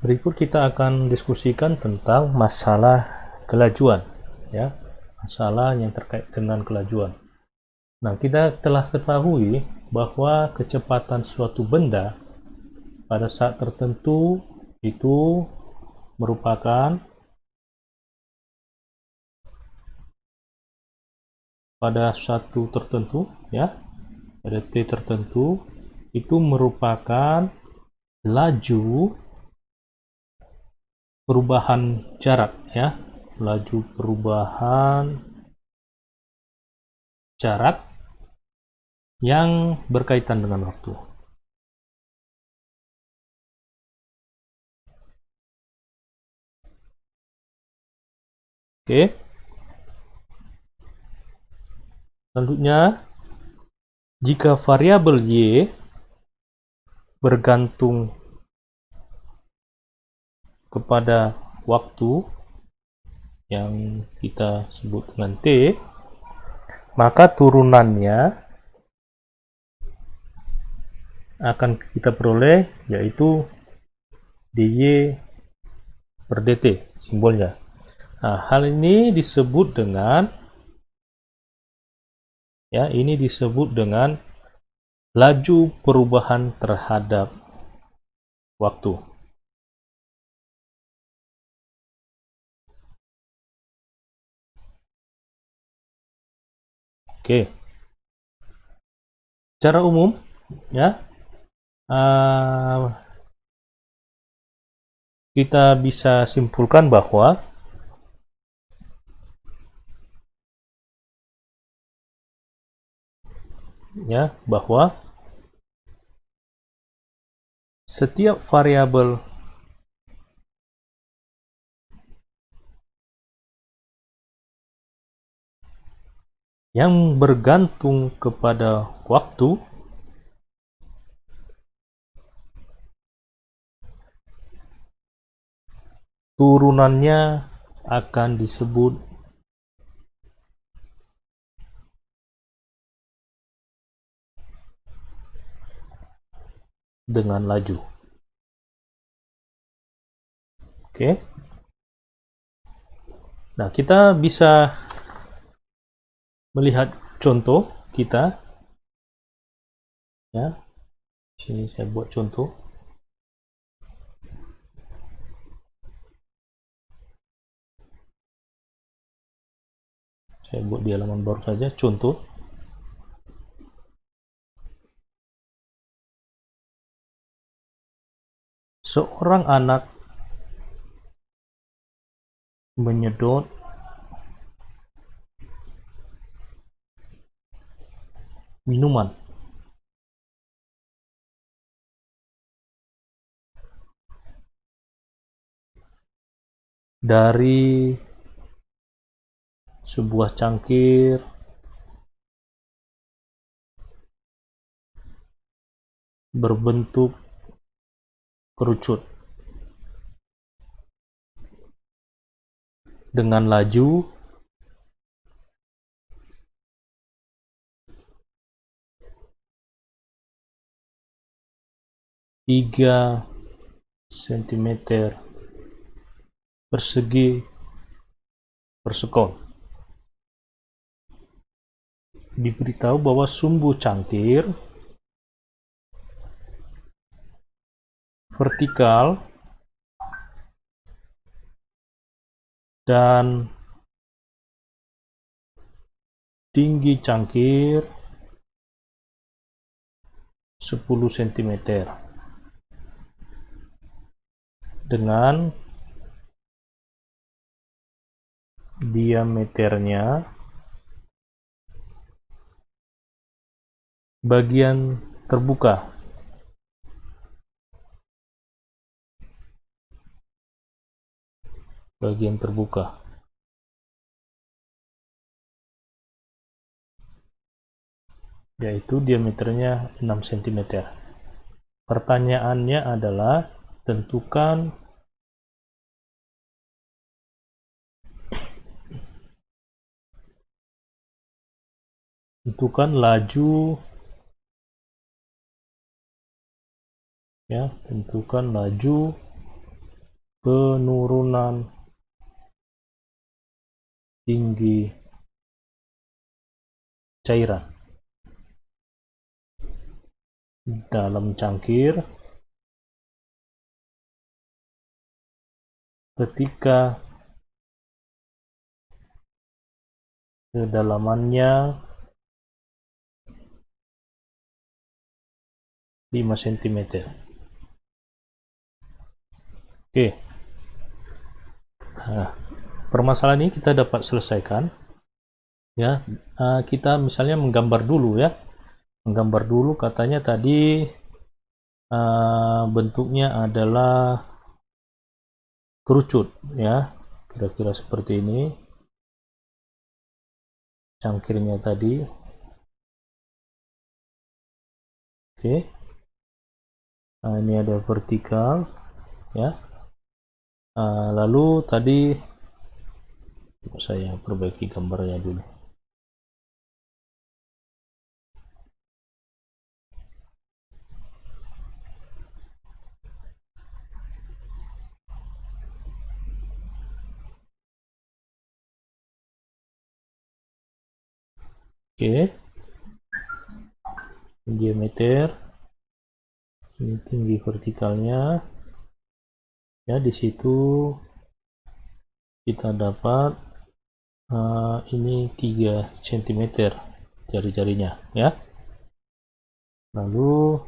Berikut kita akan diskusikan tentang masalah kelajuan, ya, masalah yang terkait dengan kelajuan. Nah, kita telah ketahui bahwa kecepatan suatu benda pada saat tertentu itu merupakan pada satu tertentu, ya, pada t tertentu itu merupakan laju perubahan jarak, ya, laju perubahan jarak yang berkaitan dengan waktu. Oke. Selanjutnya, jika variabel y bergantung kepada waktu yang kita sebut dengan t, maka turunannya akan kita peroleh yaitu dy per dt simbolnya. Nah, hal ini disebut dengan laju perubahan terhadap waktu. Oke. Secara umum, ya, kita bisa simpulkan bahwa setiap variabel yang bergantung kepada waktu turunannya akan disebut dengan laju. Oke. Nah, kita bisa melihat contoh kita, ya. Sini saya buat contoh. Saya buat di halaman baru saja contoh. Seorang anak menyedot minuman dari sebuah cangkir berbentuk kerucut dengan laju 3 cm persegi per sekon. Diberitahu bahwa sumbu cangkir vertikal dan tinggi cangkir 10 cm dengan diameternya bagian terbuka yaitu diameternya 6 cm. Pertanyaannya adalah tentukan laju, ya, tentukan laju penurunan tinggi cairan dalam cangkir ketika kedalamannya 5 cm. Oke. Nah, permasalahan ini kita dapat selesaikan ya. Kita misalnya menggambar dulu ya. Menggambar dulu, katanya tadi bentuknya adalah kerucut ya. Kira-kira seperti ini. Cangkirnya tadi. Oke. Nah, ini ada vertikal ya. Lalu tadi saya perbaiki gambarnya dulu. Oke. Diameter, ini tinggi vertikalnya ya. Di situ kita dapat ini 3 cm jari-jarinya ya. Lalu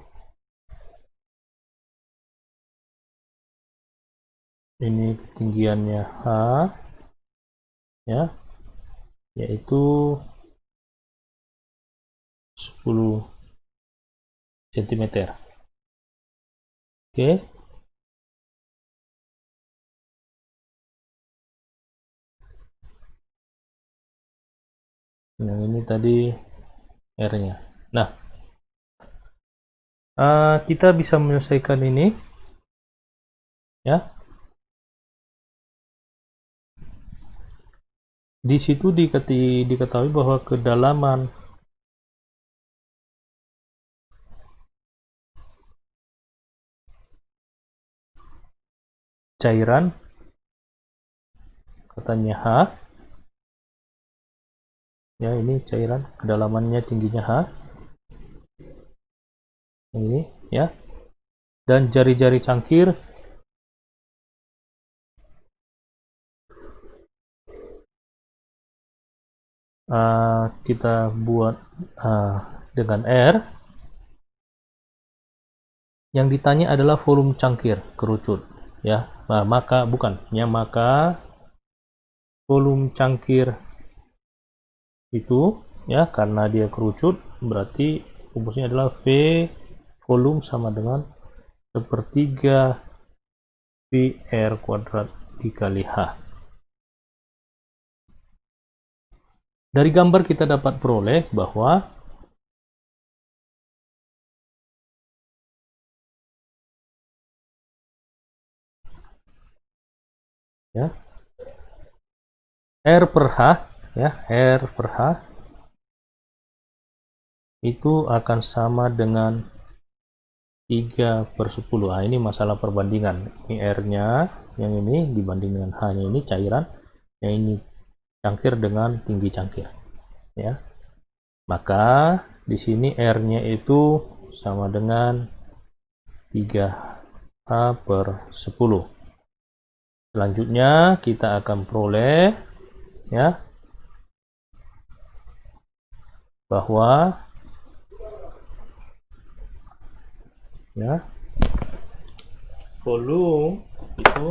ini ketinggiannya H ya, yaitu 10 cm. Oke. Yang ini tadi R-nya. Nah, kita bisa menyelesaikan ini ya. Di situ diketahui bahwa kedalaman cairan katanya H ya, ini cairan kedalamannya tingginya H ini ya, dan jari-jari cangkir kita buat dengan R. Yang ditanya adalah volume cangkir kerucut ya. Maka volume cangkir itu ya, karena dia kerucut berarti rumusnya adalah V volume sama dengan sepertiga VR kuadrat dikali H. Dari gambar kita dapat peroleh bahwa ya, R per H ya, R per H itu akan sama dengan 3/10. Nah, ini masalah perbandingan. Ini R-nya, yang ini dibanding dengan H-nya, ini cairan, yang ini cangkir dengan tinggi cangkir. Ya. Maka di sini R-nya itu sama dengan 3H/10. Selanjutnya kita akan peroleh ya bahwa ya volume itu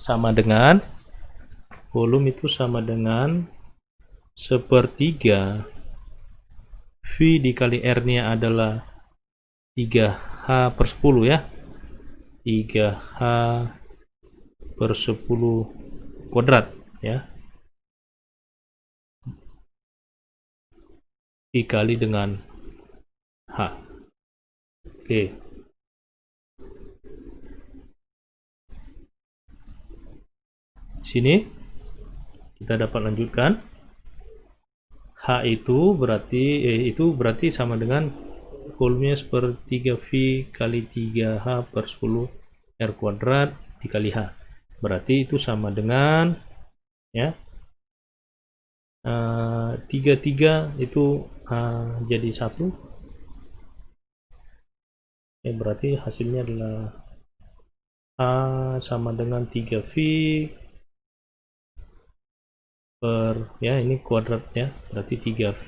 sama dengan sepertiga V dikali R-nya adalah 3H/10 ya. 3H/10 kuadrat ya, dikali dengan H. Oke. Di sini kita dapat lanjutkan. H itu berarti sama dengan volumenya sepertiga V kali 3H/10 R kuadrat dikali H. Berarti itu sama dengan, ya, 33 itu jadi 1. Berarti hasilnya adalah H sama dengan 3V per, ya ini kuadrat ya, berarti 3V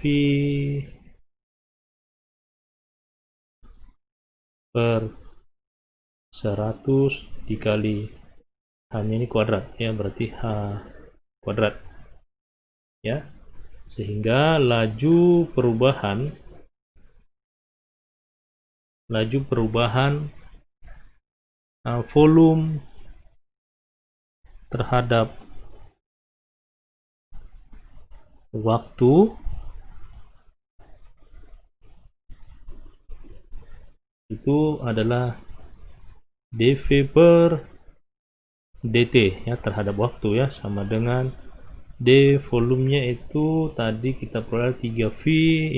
per 100 dikali H-nya ini kuadrat ya, berarti H kuadrat ya. Sehingga laju perubahan volume terhadap waktu itu adalah dV per dt ya, terhadap waktu ya, sama dengan D volumenya itu tadi kita peroleh 3V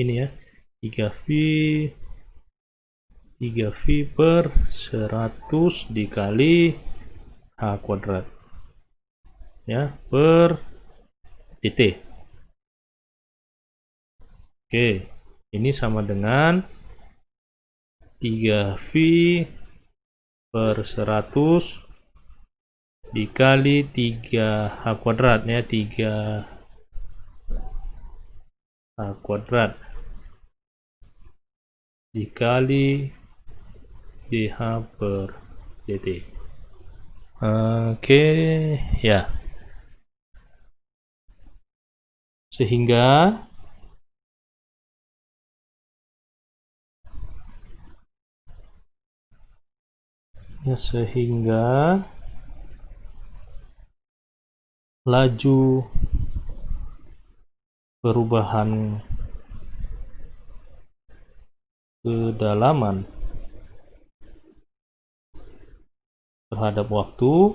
ini ya, 3V per 100 dikali H kuadrat ya, per dt. Oke, ini sama dengan 3V per 100 dikali 3H kuadrat ya, 3H kuadrat dikali dH per dt. Oke ya, sehingga laju perubahan kedalaman terhadap waktu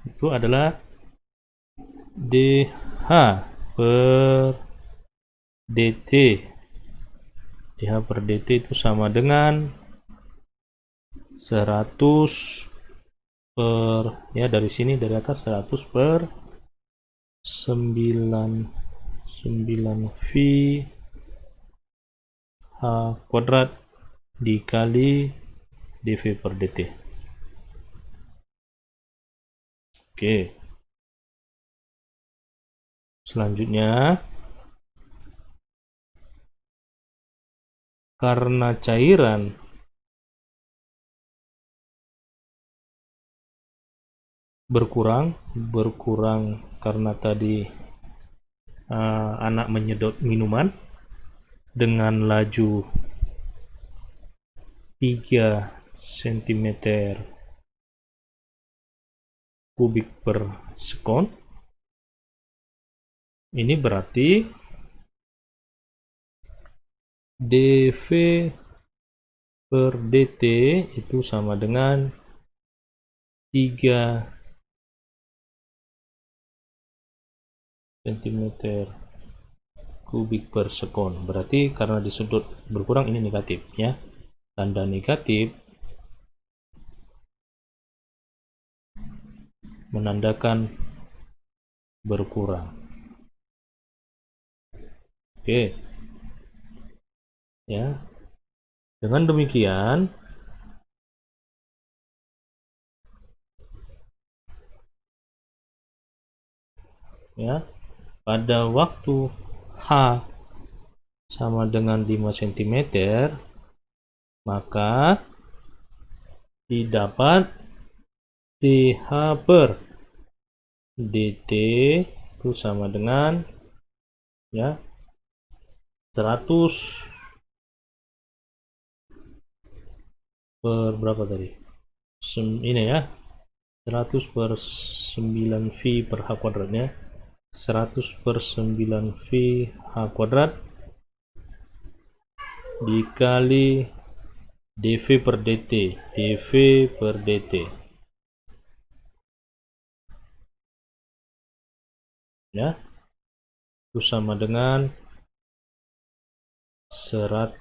itu adalah dH per dt. dH per dt itu sama dengan 100 per, ya dari sini dari atas 100 per 9V H kuadrat dikali dV per dt. Oke, selanjutnya karena cairan berkurang karena tadi anak menyedot minuman dengan laju 3 cm kubik per sekon. Ini berarti dV per dt itu sama dengan 3 cm kubik per sekon. Berarti karena di sudut berkurang ini negatif ya. Tanda negatif menandakan berkurang. Oke. Ya. Dengan demikian ya, pada waktu H sama dengan 5 cm, maka didapat dH per dt itu sama dengan ya 100 per berapa tadi? Ini ya, 100 per 9V per H kuadratnya, 100 per 9V H kuadrat dikali dV per dt, dV per dt ya, itu sama dengan 100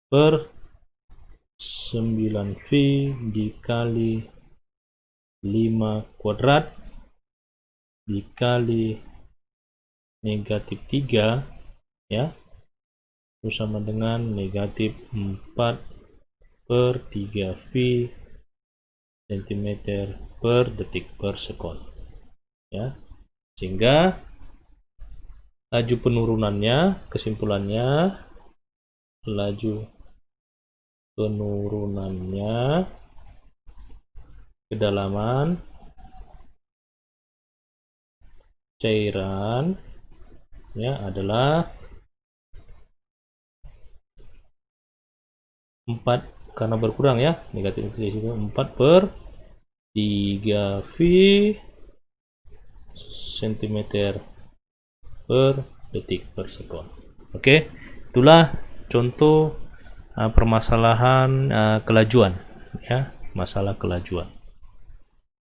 per 9V dikali 5 kuadrat dikali negatif 3, ya, itu sama dengan negatif 4 per 3V cm per detik per sekon, ya. Sehingga laju penurunannya, kesimpulannya, laju penurunannya kedalaman cairan, ya, adalah 4, karena berkurang, ya, negatif itu 4 per 3V cm per detik per sekon. Oke, itulah contoh permasalahan kelajuan, ya, masalah kelajuan.